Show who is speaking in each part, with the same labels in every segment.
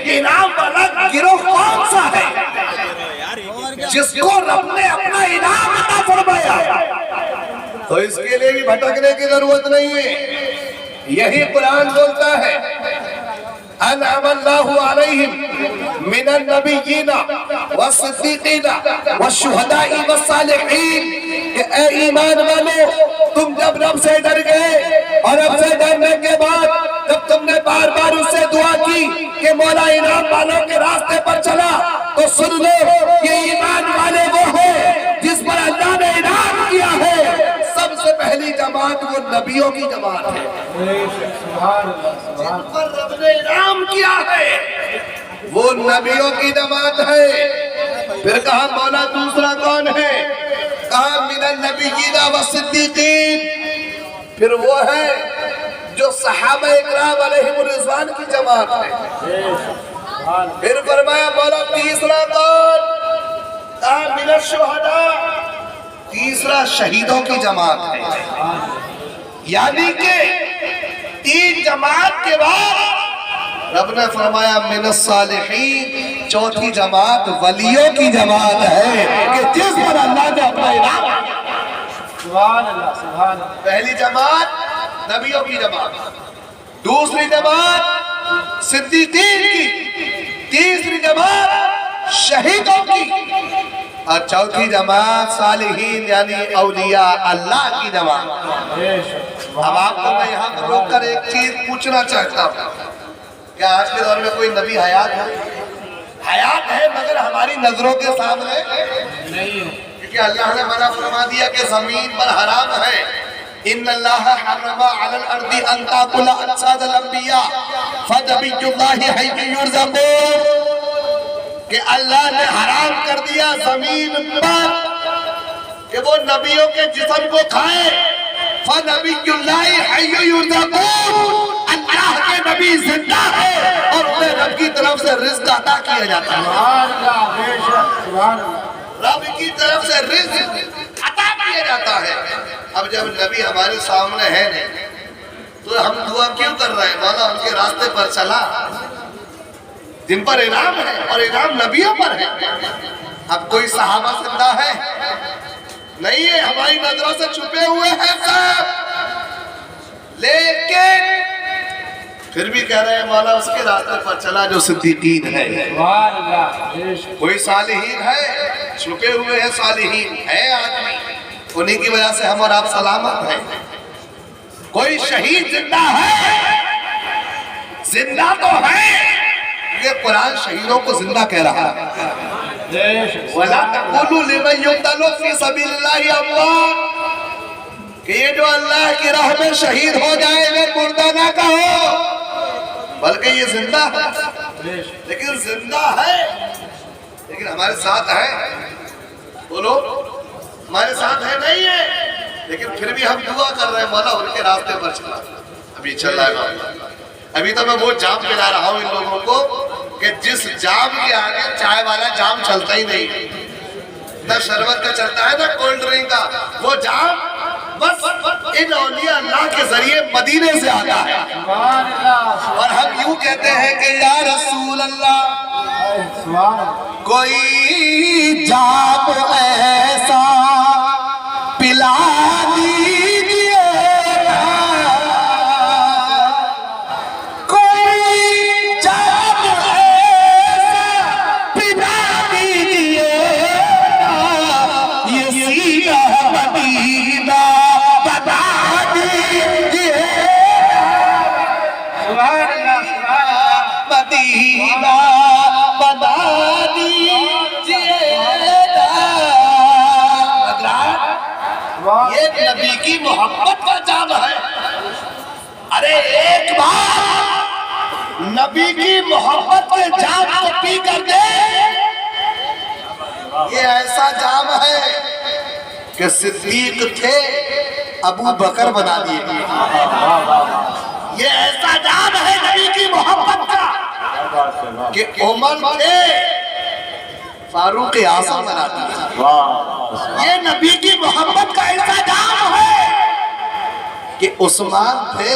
Speaker 1: یہ انعام والا گروہ کون سا ہے جس کو رب نے اپنا انعام عطا فرمایا؟ تو اس کے لیے بھی بھٹکنے کی ضرورت نہیں ہے. یہی قرآن بولتا ہے انعم اللہ علیہم من النبیین والصدیقین والشہداء والصالحین کہ اے ایمان والو تم جب رب سے ڈر گئے اور رب سے ڈرنے کے بعد جب تم نے بار بار اس سے دعا کی کہ مولا انعام والوں کے راستے پر چلا تو سن لو یہ ایمان والے وہ ہیں جس پر اللہ نے انعام کیا ہے. سب سے پہلی جماعت وہ نبیوں کی جماعت ہے جن پر رب نے انعام کیا ہے وہ نبیوں کی جماعت ہے. پھر کہا مولا دوسرا کون ہے؟ کہا من النبیین والصدیقین. پھر وہ ہے جو صحابہ اکرام علیہم الرضوان کی جماعت ہے. پھر فرمایا مولا تیسرا کون؟ کہا من الشہداء. تیسرا شہیدوں کی جماعت ہے. یعنی کہ تین جماعت کے بعد رب نے فرمایا من الصالحین. چوتھی جماعت ولیوں کی جماعت ہے کہ جس پر اللہ نے اپنا انعام.
Speaker 2: سبحان اللہ سبحان اللہ.
Speaker 1: پہلی جماعت نبیوں کی جماعت, دوسری جماعت صدیقین کی, تیسری جماعت شہیدوں کی اور چوتھی جماعت صالحین یعنی اولیاء اللہ کی جماعت. اب آپ کو میں یہاں پر روک کر ایک چیز پوچھنا چاہتا ہوں, کیا آج کے دور میں کوئی نبی حیات ہے؟ حیات ہے مگر ہماری نظروں کے سامنے نہیں, کیونکہ اللہ نے منع فرما دیا کہ زمین پر حرام ہے. ان اللہ حرم علی الارض ان تاکل اجساد الانبیاء فنبی اللہ حی یرزق, کہ اللہ نے حرام کر دیا زمین پر کہ وہ نبیوں کے جسم کو کھائے. فنبی اللہ حی یرزق, اللہ کے نبی زندہ ہے اور انہیں رب کی طرف سے رزق عطا کیا جاتا ہے.
Speaker 2: سبحان اللہ بے شک سبحان اللہ.
Speaker 1: رب کی طرف سے رزق عطا کیا جاتا ہے. اب جب نبی ہمارے سامنے ہے نہیں تو ہم دعا کیوں کر رہے ہیں؟ مولا ان کے راستے پر چلا جن پر انعام ہے اور انعام نبیوں پر ہے. اب کوئی صحابہ زندہ ہے نہیں ہے, ہماری نظروں سے چھپے ہوئے ہیں سب, لیکن پھر بھی کہہ رہے ہیں مولا اس کے راستے پر چلا جو صدیقین ہے.
Speaker 2: سبحان اللہ بے شک.
Speaker 1: کوئی صالحین ہے, چھپے ہوئے ہیں صالحین ہے آدمی, انہی کی وجہ سے ہم اور آپ سلامت ہیں. کوئی شہید زندہ ہے, زندہ تو ہے, یہ قرآن شہیدوں کو زندہ کہہ رہا ہے. وَلَا تَقُولُوا لِمَنْ يُقْتَلُ فِي سَبِيلِ اللَّهِ أَمْوَاتٌ, کہ یہ جو اللہ کی راہ میں شہید ہو جائے وہ مردہ نہ کہو بلکہ یہ زندہ ہے. لیکن زندہ ہے لیکن ہمارے ساتھ ہے. بولو ہمارے ساتھ ہے نہیں ہے, لیکن پھر بھی ہم دعا کر رہے ہیں مولا ان کے راستے پر چلا. ابھی چل رہا ہے, ابھی تو میں وہ جام پلا رہا ہوں ان لوگوں کو کہ جس جام کے آگے چائے والا جام چلتا ہی نہیں, نہ شربت کا چلتا ہے نہ کولڈ ڈرنک کا. وہ جام بس ان اولیاء اللہ کے ذریعے مدینے سے آتا ہے. اور ہم یوں کہتے ہیں کہ یا رسول اللہ کوئی جام ایسا پلا دیجئے, کوئی جام ایسا پلا دیجئے, یہ سینہ مدینہ بتا دیجئے, مدینہ بتا دیجئے. یہ نبی کی محبت کا جام ہے. ارے ایک بار نبی کی محبت کے جام کو پی کر دے, یہ ایسا جام ہے کہ صدیق تھے ابو بکر بنا دیے. یہ ایسا جام ہے نبی کی محبت کا کہ عمر تھے فاروق اعظم بنا دیے. یہ نبی کی محبت کا ایسا جام ہے کہ عثمان تھے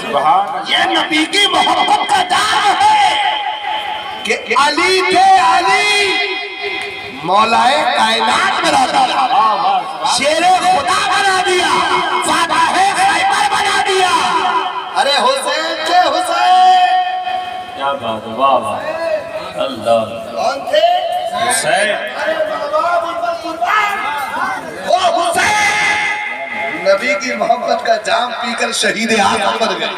Speaker 2: سبحان
Speaker 1: یہ نبی کی محبت کا دام ہے کہ علی تھے علی مولائے کائنات بنا دیا، شیر خدا بنا دیا، فاتح خیبر بنا دیا۔ ارے حسین تھے حسین،
Speaker 3: کیا بات ہے، واہ واہ، اللہ
Speaker 1: کون تھے؟
Speaker 3: حسین،
Speaker 1: وہ حسین نبی کی محبت کا جام پی کر شہید اعظم بن گئے۔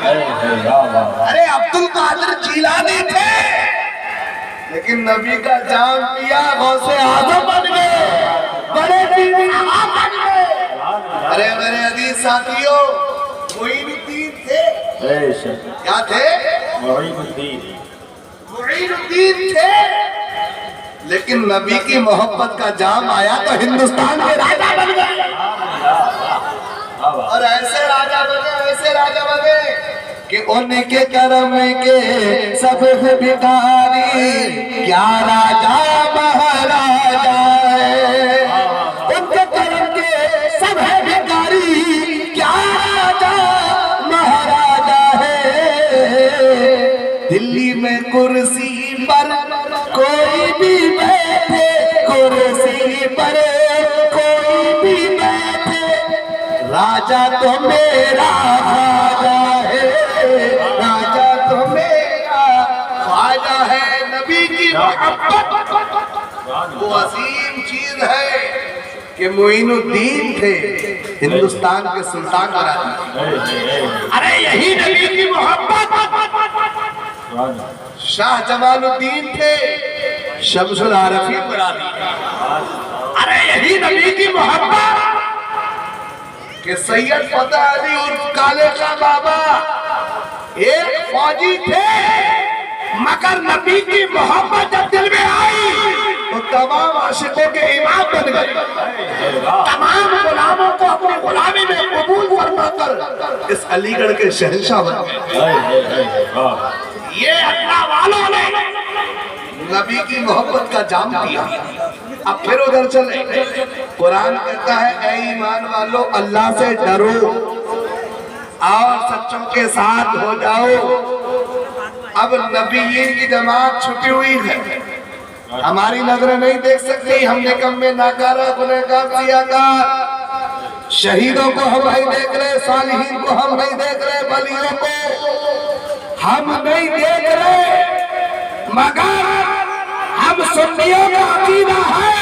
Speaker 1: ارے عبد القادر جیلانی تھے لیکن نبی کا جام پیا غوث اعظم بن گئے، بڑے پیر امام بن گئے۔ ارے میرے عزیز ساتھیوں، معین الدین تھے،
Speaker 3: بے شک،
Speaker 1: کیا تھے؟
Speaker 3: معین الدین،
Speaker 1: معین الدین تھے لیکن نبی کی محبت کا جام آیا تو ہندوستان کے راجہ بن گئے، اور ایسے راجہ بنے کہ ان کے کرم کے سب بھکاری، کیا راجہ مہاراجہ ہے، ان کے کرم کے سب بھکاری، کیا راجہ مہاراجہ ہے۔ دلی میں کرسی پر کوئی بھی بیٹھے، کرسی پر کوئی بھی بیٹھے، راجہ تو میرا خواجہ ہے، راجہ تو میرا خواجہ ہے۔ نبی کی محبت وہ عظیم چیز ہے کہ معین الدین تھے، ہندوستان کے سلطان بنا دیے۔ ارے یہی نبی کی محبت شاہ جمال الدین تھے، شمس العارفین بنا دیے۔ ارے یہی نبی کی محبت کہ سید فتح علی عرف کالے کا بابا ایک فوجی تھے مگر نبی کی محبت جب دل میں آئی تو تمام عاشقوں کے امام بن گئے، تمام غلاموں کو اپنی غلامی میں قبول فرما کر اس علی گڑھ کے شہنشاہ بن گئے۔ یہ اللہ والوں نے نبی کی محبت کا جام دیا۔ اب پھر ادھر چلے، قرآن کہتا ہے اے ایمان والو اللہ سے ڈرو اور سچوں کے ساتھ ہو جاؤ۔ اب نبیین کی جماعت چھپی ہوئی ہے، ہماری نظریں نہیں دیکھ سکتی، ہم نکمے ناکارہ گنہگار سیاکار، شہیدوں کو ہم نہیں دیکھ رہے، صالحین کو ہم نہیں دیکھ رہے، ولیوں کو ہم نہیں دیکھ رہے، مگر ہم سنیوں کا عقیدہ ہے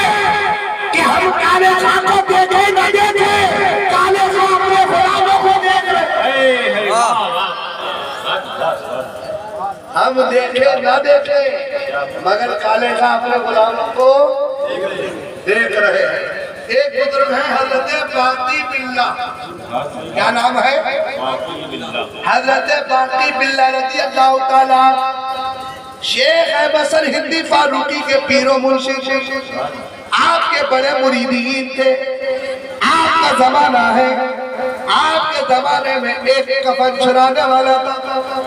Speaker 1: کہ ہم کالے خاں کو دیکھیں نہ دیکھیں، کالے خاں اپنے غلاموں کو دیکھ رہے، ہم دیکھیں نہ دیکھیں مگر کالے خاں اپنے غلاموں کو دیکھ رہے ہیں۔ ایک بزرگ ہے حضرت باقی باللہ، کیا نام ہے؟ حضرت باقی باللہ رضی اللہ تعالیٰ، شیخ ہے مصر ہندی فاروقی کے پیر و مرشد، آپ کے بڑے مریدین تھے۔ آپ کا زمانہ ہے، آپ کے زمانے میں ایک کفن چرانے والا تھا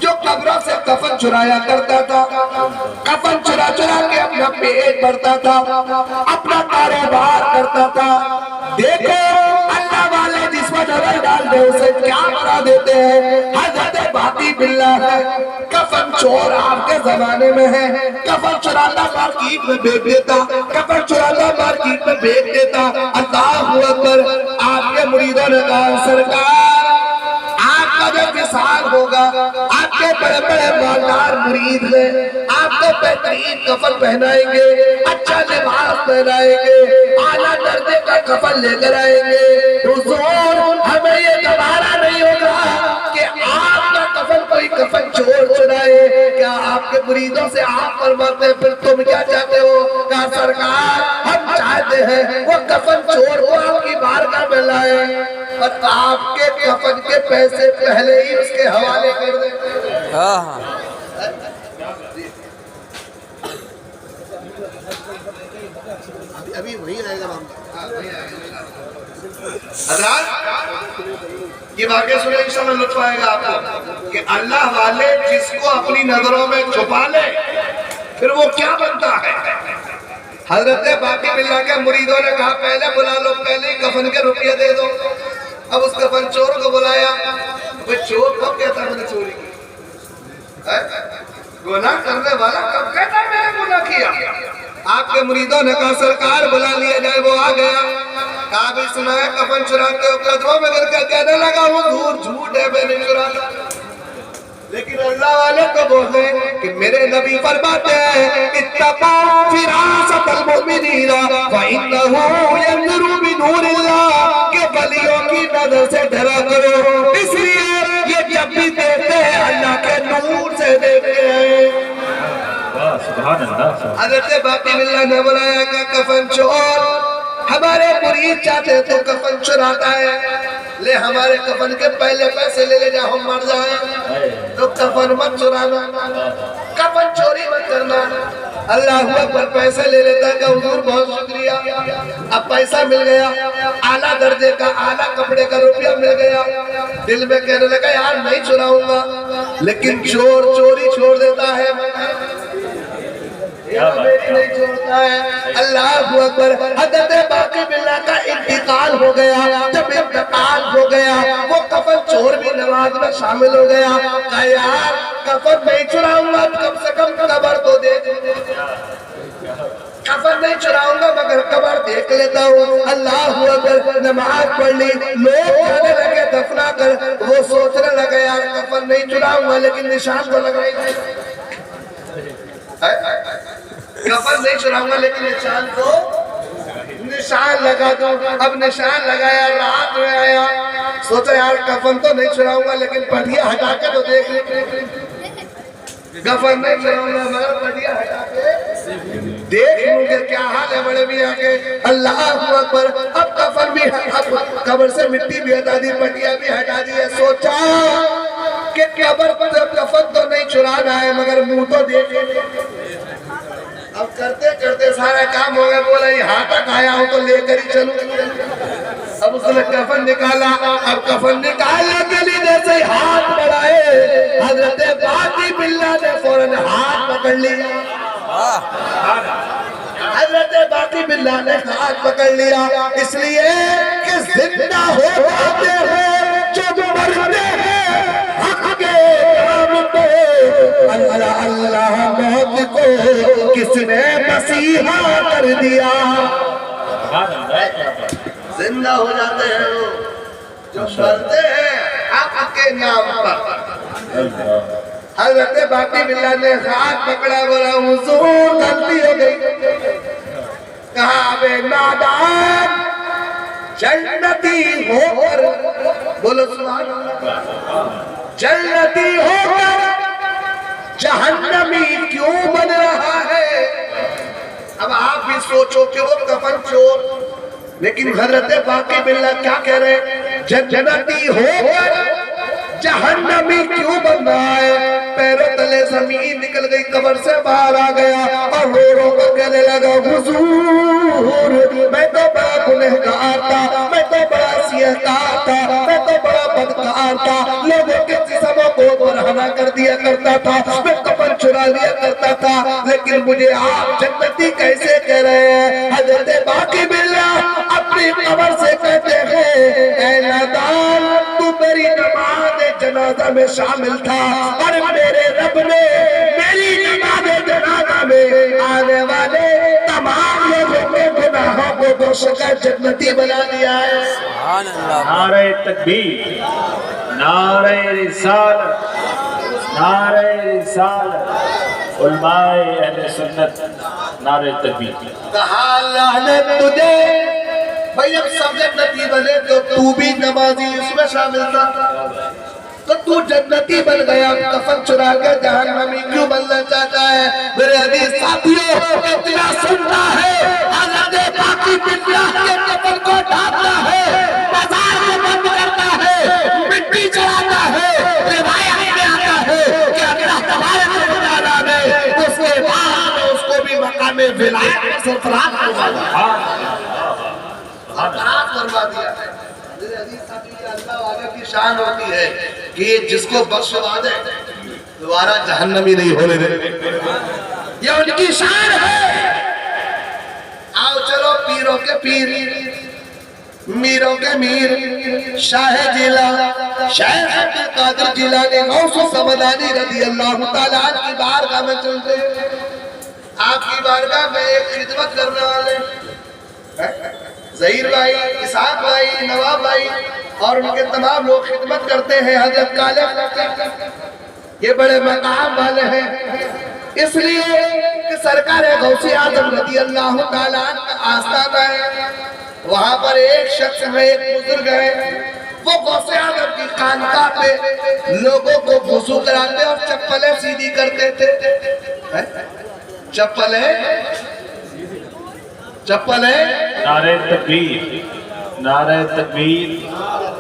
Speaker 1: جو قبروں سے کفن چرایا کرتا تھا، کفن چرا کے اپنا پیٹ بھرتا تھا، اپنا کاروبار کرتا تھا۔ دیکھو اللہ والے جس میں نظر ڈال دے اسے کیا بنا دیتے ہیں۔ حضرت باقی باللہ ہے، کفن چور آپ کے زمانے میں ہے، کفن چراتا مارکیٹ میں بیچ دیتا، کفن چراتا مارکیٹ میں بیچ دیتا۔ اللہ اکبر، آپ کے مریدوں نے کہا سرکار آپ کا جب وصال ہوگا، آپ کے بڑے بڑے مالدار مرید ہیں، آپ کو بہترین کفن پہنائیں گے، اچھا لباس پہنائیں گے، اعلیٰ درجے کا کفن لے کر آئیں گے۔ حضور ہمیں یہ گوارا نہیں ہوگا کہ آپ کا کفن کوئی کفن چور چرائے۔ کیا آپ کے مریدوں سے آپ فرماتے ہیں پھر تم کیا چاہتے ہو؟ کہا سرکار ہم چاہتے ہیں وہ کفن چور کو آپ کی بارگاہ میں لائیں اور آپ کے کفن کے پیسے پہلے ہی اس کے حوالے کر دیں۔ ابھی وہی رہے گا حضرات، یہ واقعہ سنے انشاءاللہ لطف آئے گا آپ کو کہ اللہ والے جس کو اپنی نظروں میں چھپا لے پھر وہ کیا بنتا ہے۔ حضرت باقی باللہ کے مریدوں نے کہا پہلے بلا لو، پہلے ہی کفن کے روپیے دے دو۔ اب اس کفن چور کو بلایا، چور کب کہتا ہے میں نے چوری کی؟ گناہ کرنے والا کب کہتا ہے میں نے گناہ کیا؟ آپ کے مریدوں نے کہا سرکار بلا لیا جائے، وہ آ گیا، کہا بھی سنا ہے کفن چراتے ہو، قدموں میں گر کے کہنے لگا حضور جھوٹ ہے میں نہیں چراتا، لیکن اللہ والے کو بولے کہ میرے نبی فرماتے ہیں اتقوا فراست المؤمنین فإنه ينظر بنور اللہ، کہ ولیوں کی نظر سے ڈرا کرو، اس لیے یہ جب بھی دیکھتے ہیں اللہ کے نور سے دیکھتے ہیں۔
Speaker 3: سبحان اللہ۔
Speaker 1: حضرت باقی باللہ نے بلایا کہ کفن چور ہمارے مرید چاہتے تو کفن چراتا ہے، لے ہمارے کفن کے پہلے پیسے لے جا ہم مر جائیں، تو کفن مت چرانا، کفن چوری مت کرنا۔ اللہ اکبر، پیسے لے لیتا ہے کہ حضور بہت شکریہ، اب پیسہ مل گیا، اعلیٰ درجے کا اعلیٰ کپڑے کا روپیہ مل گیا، دل میں کہنے لگا یار نہیں چراؤں گا، لیکن چور چوری چھوڑ دیتا ہے، نہیں چھوڑتا ہے۔ اللہ اکبر، حضرت باقی باللہ کا انتقال ہو گیا، جب انتقال ہو گیا وہ کفن چور بھی نماز میں شامل ہو گیا، کہا یار کفن نہیں چراؤں گا کم سے کم قبر تو دیکھ، کفن نہیں چراؤں گا مگر قبر دیکھ لیتا ہوں۔ اللہ اکبر، نماز پڑھ لی، لوگ کہنے لگے دفنا کر، وہ سوچنے لگے یار کفن نہیں چراؤں گا لیکن نشان تو لگائی گئی، کفن نہیں چراؤں گا لیکن نشان تو نشان لگا دو۔ اب نشان لگایا، رات میں آیا، سوچا یار کفن تو نہیں چراؤں گا لیکن پٹھیا ہٹا کے تو دیکھ لیں، کفن نہیں چراؤں گا مگر پٹھیا ہٹا کے دیکھ لوں گے کیا حال ہے بڑے میاں کے۔ اللہ اکبر، اب کفن بھی اب قبر سے مٹی بھی ہٹا دی، پٹھیا بھی ہٹا دی ہے، سوچا کہ قبر پر کفن تو نہیں چرانا ہے مگر منہ تو دیکھ لیں۔ اب کرتے کرتے سارا کام ہو گیا، بولا یہاں تک آیا ہوں تو لے کر ہی چلوں۔ اب اس نے کفن نکالا، اب کفن نکالنے کے لیے جیسے ہاتھ بڑھائے، حضرت باقی باللہ نے فوراً ہاتھ پکڑ لیا، حضرت باقی باللہ نے ہاتھ پکڑ لیا، اس لیے کہ زندہ ہو جاتے ہیں جو مرتے ہیں حق کے کام پہ۔ اللہ اللہ، موت کو کس نے مسیحا کر دیا، زندہ ہو جاتے ہیں وہ جو مرتے ہیں حق کے نام پر۔ حضرت باقی باللہ نے ہاتھ پکڑا، بولا حضور غلطی ہو گئی، کہا بے نادان جنتی ہو کر، بولو سبحان اللہ، جنتی ہو کر جہنمی کیوں بن رہا ہے؟ اب آپ بھی سوچو کہ وہ کفن چور، لیکن حضرت باقی باللہ کیا کہہ رہے؟ جنتی ہو کر جہنمی کیوں بن رہا ہے؟ پیروں تلے زمین نکل گئی، قبر سے باہر آ گیا اور رو رو کر کہنے لگا حضور میں تو بڑا گنہگار تھا، میں تو بڑا سیہکار تھا، میں تو بڑا بدکار تھا، لوگوں کے جسموں کو برہنہ کر دیا کرتا تھا، میں کفن چرا لیا کرتا تھا، لیکن مجھے آپ جنتی کیسے کہہ رہے ہیں؟ حضرت باقی باللہ اپنی قبر سے کہتے ہیں اے نادان، تو میری نماز جنازہ میں شامل تھا اور میرے رب نے میری نماز جنازہ میں آنے والے تمام لوگوں کے گناہوں کو بخش کر جنتی بنا دیا ہے۔
Speaker 3: نعرہ تکبیر، نعرہ رسالت، نعرہ رسالت، علماء اہل سنت، نعرہ تکبیر۔
Speaker 1: کہا اللہ نے تجھے، بھئی اب سب جنتی بنے تو بھی نمازی اس میں شامل تھا، تو جنتی بن گیا، کفن چرا کے جہنمی کیوں بننا چاہتا ہے؟ میرے عزیز ساتھیوں، اتنا سننا ہے، حضرت باقی باللہ کے کفن کو ڈھانپتا ہے، بازار کو بند کرتا ہے، مٹی چڑھاتا ہے، روایت میں آتا ہے کہ اللہ تبارک و تعالیٰ نے اس کے بعد اس کو بھی مقام ولایت میں سرفراز کروا دیا ہے۔ میرے عزیز ساتھیوں، اللہ والے کی شان ہوتی ہے کہ جس کو بخشوا دے دوبارہ جہنمی نہیں ہونے دے، یہ ان کی شان ہے۔ آؤ چلو پیروں کے پیر، میروں کے میر شاہ جیلا شیخ عبد القادر جیلانی غوث سمدانی رضی اللہ تعالیٰ عنہ کی بارگاہ میں چلتے آپ کی بارگاہ میں ایک خدمت کرنے والے ظہیر بھائی، اسحاق بھائی، نواب بھائی اور ان کے تمام لوگ خدمت کرتے ہیں حضرت کالے، یہ بڑے مقام والے ہیں، اس لیے کہ سرکار غوث اعظم رضی اللہ تعالیٰ عنہ کا آستانہ ہے، وہاں پر ایک شخص ہے، ایک بزرگ ہے، وہ غوث اعظم کی خانقاہ پہ لوگوں کو وضو کراتے اور چپلیں سیدھی کرتے تھے، چپلیں
Speaker 3: نعرہ تکبیر، نعرہ تکبیر،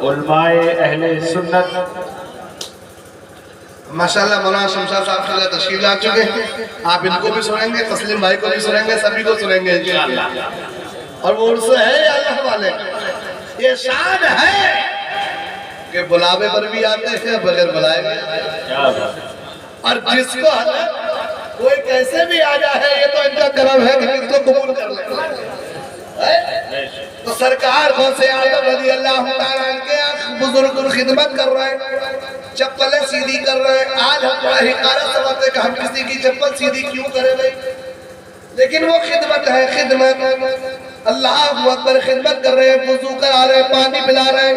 Speaker 3: علماء اہل سنت۔
Speaker 1: ماشاءاللہ مولانا شمشاد صاحب خلا تشریف لا چکے ہیں، آپ ان کو بھی سنیں گے، تسلیم بھائی کو بھی سنیں گے، سبھی کو سنیں گے انشاءاللہ۔ اور وہ عرصہ ہے یا اللہ والے، یہ شان ہے کہ بلاوے پر بھی آتے ہیں بغیر بلائے بھی، اور جس کو کوئی کیسے بھی آ جائے یہ تو ان کا کرم ہے کہ اس کو قبول کر لیں۔ تو سرکار غوث اعظم رضی اللہ تعالیٰ عنہ کے بزرگ خدمت کر رہے ہیں، چپلیں سیدھی کر رہے ہیں۔ آج ہم بڑا حقارت سمجھتے کہ ہم کسی کی چپل سیدھی کیوں کریں بھائی، لیکن وہ خدمت ہے، خدمت اللہ اکبر، خدمت کر رہے ہیں، وضو کرا رہے ہیں، پانی پلا رہے ہیں۔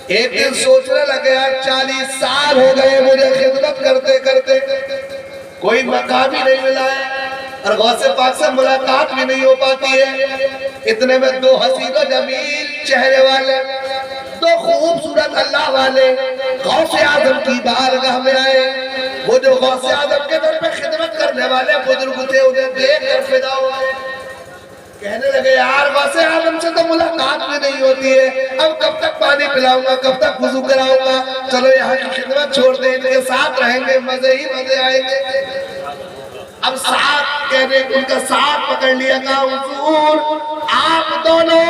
Speaker 1: ایک دن سوچنے لگے 40 سال ہو گئے مجھے خدمت کرتے کرتے، کوئی مقام ہی نہیں ملا ہے اور غوث پاک سے ملاقات بھی نہیں ہو پاتی ہے۔ اتنے میں دو حسین و جمیل چہرے والے، دو خوبصورت اللہ والے غوث اعظم کی بارگاہ میں آئے۔ وہ جو غوث اعظم کے در پہ خدمت کرنے والے بزرگ تھے، انہیں دیکھ کر فدا ہوئے، کہنے لگے یار غوث اعظم سے تو ملاقات بھی نہیں ہوتی ہے، اب کب تک پانی پلاؤں گا، کب تک وضو کراؤں گا، چلو یہاں کی خدمت چھوڑ دیں، ان کے ساتھ رہیں گے، مزے ہی مزے آئیں گے۔ اب ساتھ کہنے ان کا ساتھ پکڑ لیا، کہا حضور آپ دونوں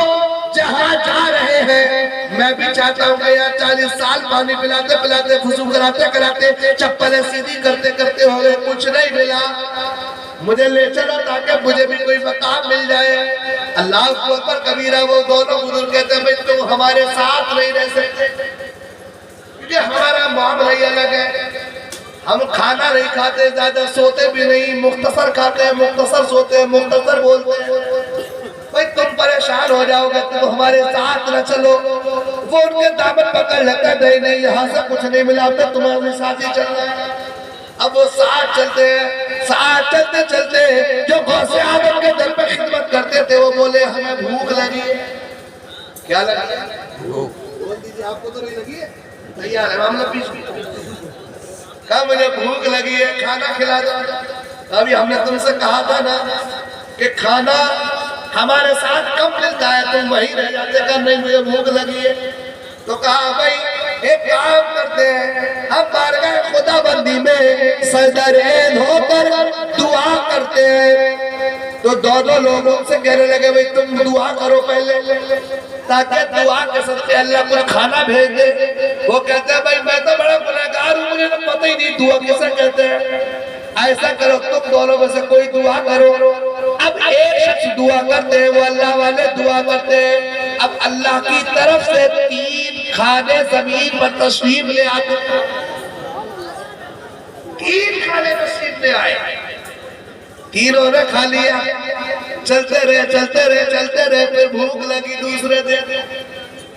Speaker 1: جہاں جا رہے ہیں میں بھی چاہتا ہوں کہ یہاں 40 سال پانی پلاتے پلاتے، وضو کراتے کراتے، چپلیں سیدھی کرتے کرتے ہو گئے، کچھ نہیں ملا، مجھے لے چلو تاکہ مجھے بھی کوئی مقام مل جائے۔ اللہ اکبر کبیرہ، وہ دونوں بزرگ کہتے ہیں بھئی تم ہمارے ساتھ نہیں رہ سکتے کیونکہ ہمارا معاملہ ہی الگ ہے، ہم کھانا نہیں کھاتے، زیادہ سوتے بھی نہیں، مختصر کھاتے ہیں، مختصر سوتے ہیں، مختصر بولتے ہیں، بھئی تم پریشان ہو جاؤ گے، تم ہمارے ساتھ نہ چلو۔ وہ ان کے دامن پکڑ لگتا ہے، نہیں یہاں سے کچھ نہیں ملا، تمہیں بھی ساتھ ہی چلنا ہے۔ اب وہ ساتھ چلتے ہیں، ساتھ چلتے چلتے جو غوث اعظم کے در پہ خدمت کرتے تھے وہ بولے ہمیں بھوک لگی ہے۔ کیا لگی ہے؟ بول دیجئے، آپ کو تو نہیں لگی ہے؟ تیار ہے معاملہ پیش بھی، کہا مجھے بھوک لگی ہے، کھانا کھلا دو۔ ابھی ہم نے تم سے کہا تھا نا کہ کھانا ہمارے ساتھ کم ملتا ہے، تم وہیں رہ جاتے، کہا نہیں مجھے بھوک لگی ہے۔ تو کہا بھائی ایک کام کرتے ہیں، ہم بارگاہ خدا بندی میں سجدہ ریز ہو کر دعا کرتے ہیں۔ تو دونوں لوگوں سے کہنے لگے بھئی تم دعا کرو پہلے تاکہ دعا کے صدقے اللہ کچھ کھانا بھیج دے۔ وہ کہتے ہیں بھئی میں تو بڑا گنہگار ہوں، مجھے تو پتہ ہی نہیں دعا کسے کہتے ہیں، ایسا کرو تم دونوں میں سے کوئی دعا کرو۔ اب ایک شخص دعا کرتے ہیں، وہ اللہ والے دعا کرتے ہیں، اب اللہ کی طرف سے 3 کھانے زمین پر تشریف لے آتے ہیں، 3 کھانے تشریف لے آئے، تینوں نے کھا لیا، چلتے رہے چلتے رہے چلتے رہے، پھر بھوک لگی دوسرے دن،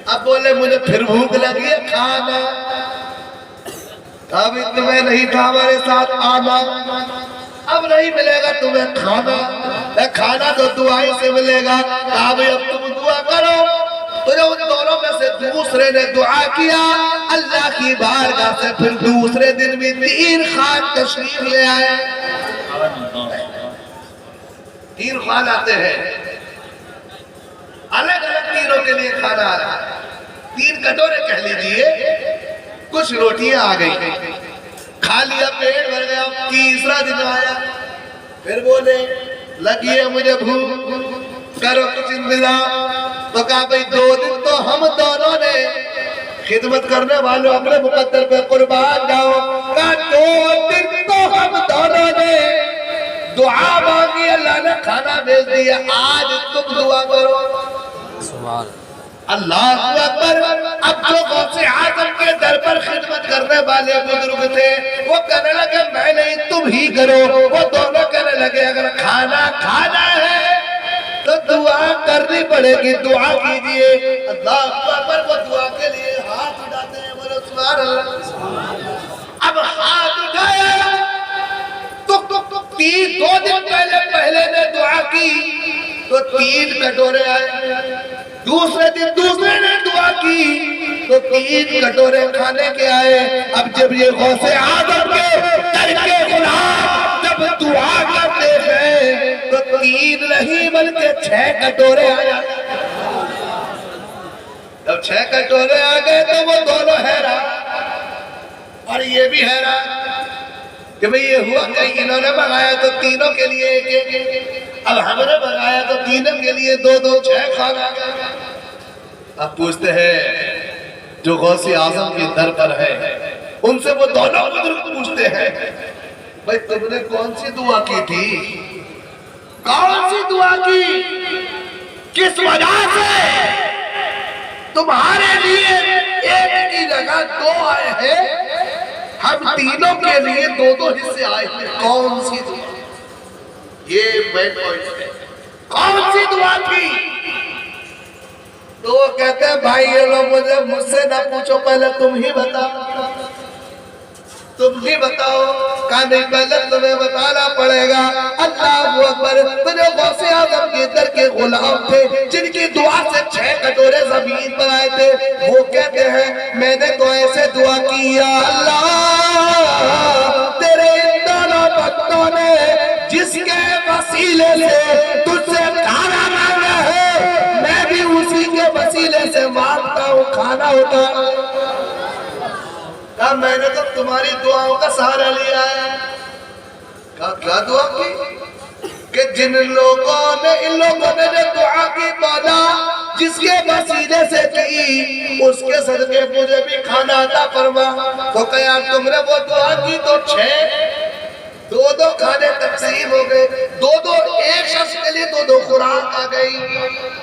Speaker 1: اب بولے مجھے پھر بھوک لگی ہے کھانا، اب تمہیں نہیں تھا ہمارے ساتھ آنا، اب نہیں ملے گا تمہیں کھانا، کھانا تو دعائی سے ملے گا، اب تم دعا کرو۔ تو جو ان دونوں میں سے دوسرے نے دعا کیا، اللہ کی بارگاہ سے پھر دوسرے دن بھی 3 خان تشریف لے آئے، 3 خان آتے ہیں، الگ الگ تینوں کے لیے کھانا آ رہا ہے، 3 کٹورے کہہ لیجئے، کچھ روٹیاں آ گئی، کھا لیا پیٹ بھر گیا۔ تیسرا دن آیا، پھر بولے لگی ہے مجھے بھوک، کرو کچھ انتظام۔ تو کہا بھئی 2 دن تو ہم دونوں نے خدمت کرنے والوں اپنے مقدر پہ قربان جاؤ، کہا 2 دن تو ہم دونوں نے دعا مانگی، اللہ نے کھانا بھیج دیا، آج تم دعا کرو۔ اللہ اکبر. اب جو غوث اعظم کے در پر خدمت کرنے والے بزرگ تھے وہ کہنے لگے میں نہیں تم ہی کرو. وہ دونوں کہنے لگے اگر کھانا کھانا ہے تو دعا کرنی پڑے گی, دعا کیجئے. اللہ اکبر. وہ دعا کے لیے ہاتھ اٹھاتے ہیں, بولو سبحان اللہ. اب ہاتھ اٹھایا تو 2 دن پہلے نے دعا کی تو 3 کٹورے آئے. دوسرے دن دوسرے نے دعا کی تو 3 کٹورے کھانے کے آئے. اب جب یہ غوث اعظم کے در کے غلام جب دعا کرتے ہیں تو 3 نہیں بلکہ 6 کٹورے آیا. جب 6 کٹورے آ گئے تو وہ دونوں حیران اور یہ بھی حیران کہ بھئی یہ ہوا کہ انہوں نے منگایا تو تینوں کے لیے ایک, اب ہم نے منگایا تو تینوں کے لیے 2 6 کھانا. اب پوچھتے ہیں جو غوث اعظم کے در پر ہے ان سے وہ دونوں بزرگ پوچھتے ہیں بھئی تم نے کون سی دعا کی تھی, کون سی دعا کی, کس وجہ سے تمہارے لیے ایک کی جگہ 2 آئے ہیں, ہم تینوں کے لیے 2 حصے آئے ہیں, کون سی دعا. یہ مین پوائنٹ ہے, کون سی دعا کی. تو وہ کہتے ہیں بھائی یہ لوگ مجھ سے نہ پوچھو, پہلے تم ہی بتاؤ, تم ہی بتاؤ. کہا نہیں پہلے تمہیں بتانا پڑے گا. اللہ اکبر. تو جو غوث اعظم کے در کے غلام تھے جن کی دعا سے 6 کٹورے زمین پر آئے تھے وہ کہتے ہیں میں نے تو ایسے دعا کی یا اللہ تیرے ان دونوں بندوں نے جس کے وسیلے سے تجھ سے کھانا مانگا ہے میں بھی اسی کے وسیلے سے مانگتا ہوں کھانا ہوتا. کہا میں نے تو تمہاری دعاؤں کا سہارا لیا ہے. کہا کیا دعا کی, کہ جن لوگوں نے ان لوگوں نے جو دعا کی مولا جس کے وسیلے سے کی اس کے صدقے مجھے بھی کھانا عطا فرما. تو کہا تم نے وہ دعا کی تو 2 کھانے تقسیم ہو گئے, 2 ایک شخص کے لیے 2 خوراک آ گئی.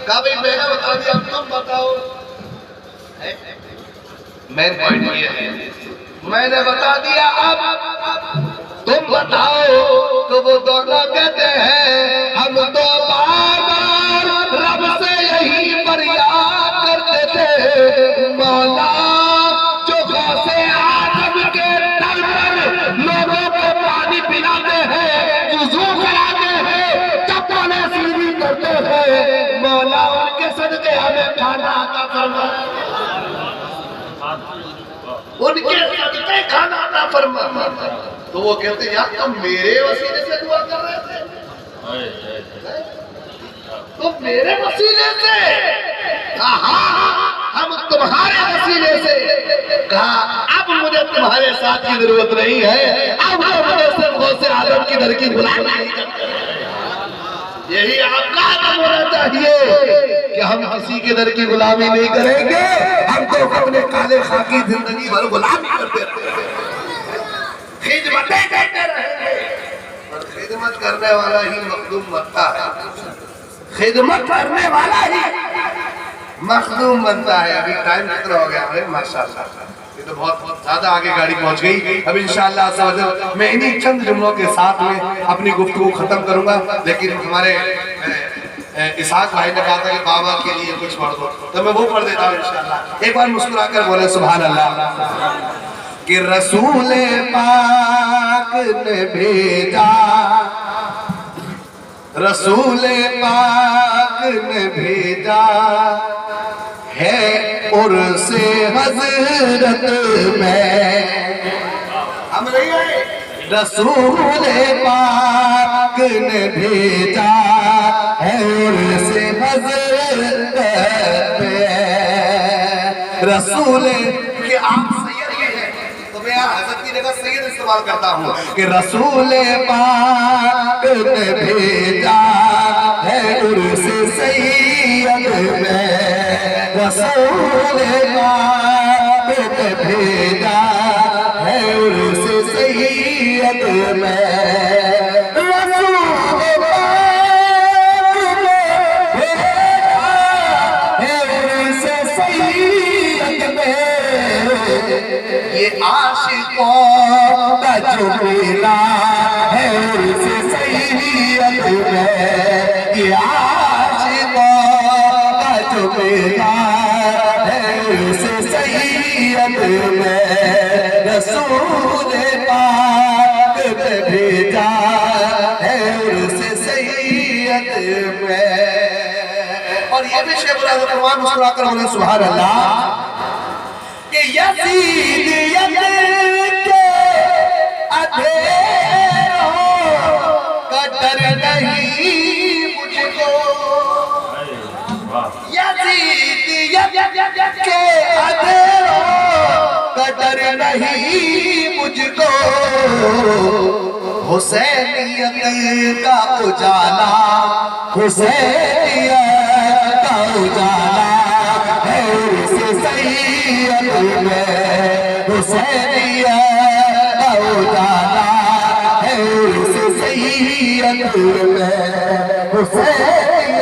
Speaker 1: کہا بھئی میں نے بتا دیا تم بتاؤ. مین پوائنٹ یہ ہے, میں نے بتا دیا اب تم بتاؤ. تو وہ دونوں کہتے ہیں ہم تو بار رب سے یہی فریاد کرتے تھے مولا جو غوث اعظم کے در پر لوگوں کو پانی پلاتے ہیں, وضو کراتے ہیں, چپلیں سیدھی کرتے ہیں, مولا ان کے صدقے ہمیں کھانا عطا فرما, ان کے صدقے کھانا عطا فرما. تو وہ کہتے ہیں یار تم میرے وسیلے سے دعا کر رہے تھے, تم میرے وسیلے سے. کہا ہم تمہارے وسیلے سے. کہا اب مجھے تمہارے ساتھ کی ضرورت نہیں ہے, اب مجھے صرف غوث اعظم کی در کی غلامی نہیں کرتے. یہی آپ کا عدم ہونا چاہیے کہ ہم کسی کے در کی غلامی نہیں کریں گے, ہم تو اپنے کالے خاکی زندگی بھر غلامی کرتے رہیں گے, خدمتیں کرتے رہیں گے. اور خدمت کرنے والا ہی مخدوم بنتا ہے, خدمت کرنے والا ہی مخدوم بنتا ہے. ابھی ٹائم کتنا ہو گیا ہے ماشاءاللہ, یہ تو بہت زیادہ آگے گاڑی پہنچ گئی. اب انشاءاللہ میں انہی چند جملوں کے ساتھ میں اپنی گفتگو ختم کروں گا. لیکن ہمارے اسحاق بھائی نے کہا تھا کہ بابا کے لیے کچھ پڑھ دو, تو میں وہ پڑھ دیتا ہوں انشاءاللہ. ایک بار مسکرا کر بولے سبحان اللہ. کہ رسول پاک نے بھیجا, رسول پاک نے بھیجا ہے عرس حضرت میں. ہم نہیں آئے. رسول پاک نے بھیجا ہے عرس حضرت میں. رسول کہ آپ سید یہ ہے تو میں حضرت کی جگہ سید استعمال کرتا ہوں کہ رسول پاک نے بھیجا ہے عرس سید میں. رسول پاک نے بھیجا ہے عرس سید میں. رسول پاک نے بھیجا ہے عرس یہ عاشقوں کا جو میلہ ہے عرس سید میں، یہ عاشقوں کا جو میلہ ہے عرس سید میں، رسول پاک نے بھیجا ہے عرس سید میں۔ اور یہ بھی شیخ العظم فرمان مسکرا کر بولے سبحان اللہ کہ یزیدیت کے اندھیروں کا ڈر نہیں مجھ کو، یزیدیت کے اندھیروں کا ڈر نہیں مجھ کو، حسینیت کا اجالا، حسینیت کا اجالا ہے عرس سید میں، حسینیت کا اجالا ہے عرس سید میں، حسینیت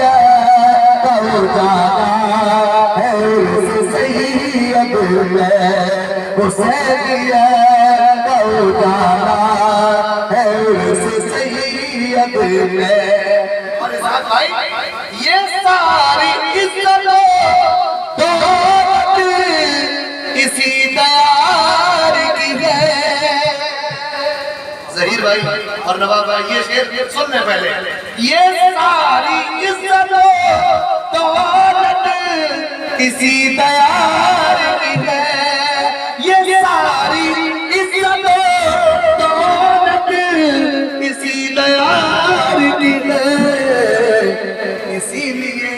Speaker 1: کا اجالا ہے عرس سید میں، حسینیت کا اجالا ہے عرس سید میں۔ اور اسحاق بھائی یہ ساری عزت دولت اسی دیار کی ہے۔ ظہیر بھائی اور نواب بھائی یہ شعر سننے پہلے، یہ ساری عزت دولت اسی دیار کی ہے، یہ ساری عزت دولت اسی دیار کی ہے، اسی لیے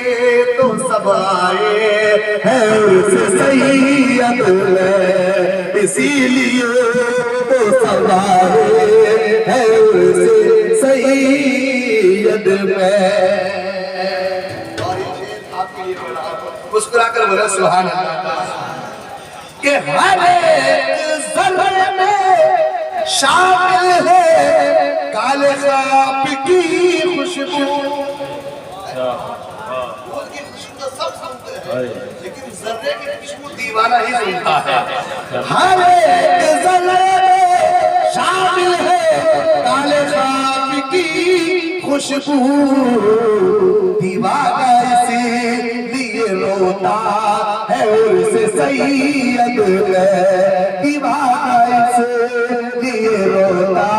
Speaker 1: تو سب آئے ہیں عرس سید میں، اسی لیے تو سب آئے ہیں عرس سید میں۔ مسکرا کر بولا سبحان اللہ کہ ہر ایک ذرے میں شامل ہے کالے خواب کی خوشبو، پھول کی خوشبو تو سب سنتے ہیں لیکن ذرے کی خوشبو دیوانہ ہی سنتا ہے۔ ہر ایک ذرے میں شامل ہے کالے خواب کی خوشبو، دیوانہ اسی لیے روتا ہے عرس سید میں، دیوانہ اس لیے روتا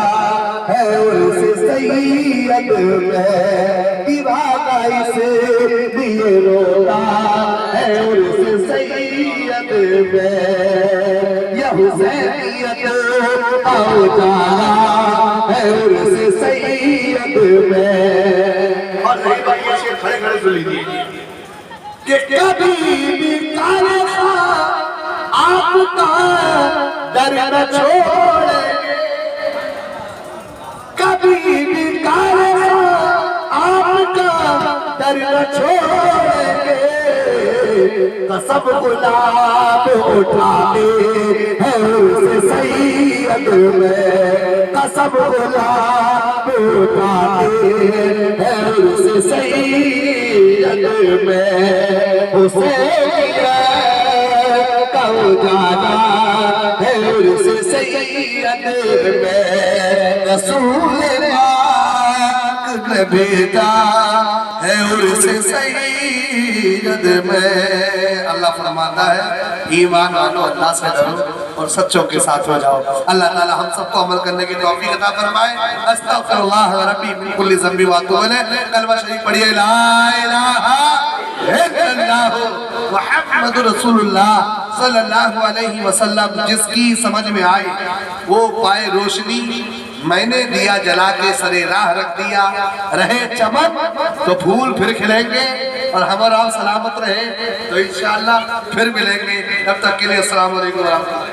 Speaker 1: ہے عرس سید میں، دیوانہ اس لیے روتا ہے عرس سید میں، یہ حسینیت کا اجالا ہے عرس سید میں۔ اور صحیح بھائی یہ شعر کھڑے کھڑے سن لیجیے کہ کبھی بھی کالے خواب آپ کا در نہ چھوڑیں گے، کبھی بھی کالے خواب آپ کا در نہ چھوڑیں گے، قصب گلاب اٹھاتے ہیں عرس سید میں، قصب گلاب اٹھاتے ہیں عرس سید میں، حسینیت کا اجالا ہے عرس سید میں، رسول پاک نے بھیجا ہے عرس سید میں۔ اللہ فرماتا ہے ایمان والو اللہ سے ڈرو اور سچوں کے ساتھ ہو جاؤ۔ اللہ تعالی ہم سب کو عمل کرنے کی توفیق عطا فرمائے۔ استغفر اللہ ربی من کل ذنب واتوب الیہ۔ کلمہ شریف پڑھیے لا الہ الا اللہ محمد رسول اللہ صلی اللہ علیہ وسلم۔ جس کی سمجھ میں آئی وہ پائے روشنی، میں نے دیا جلا کے سرے راہ رکھ دیا، رہے چمن تو پھول پھر کھلیں گے، اور ہمارا سلامت رہے تو انشاءاللہ پھر ملیں گے۔ تب تک کے لیے السلام علیکم ورحمۃ اللہ۔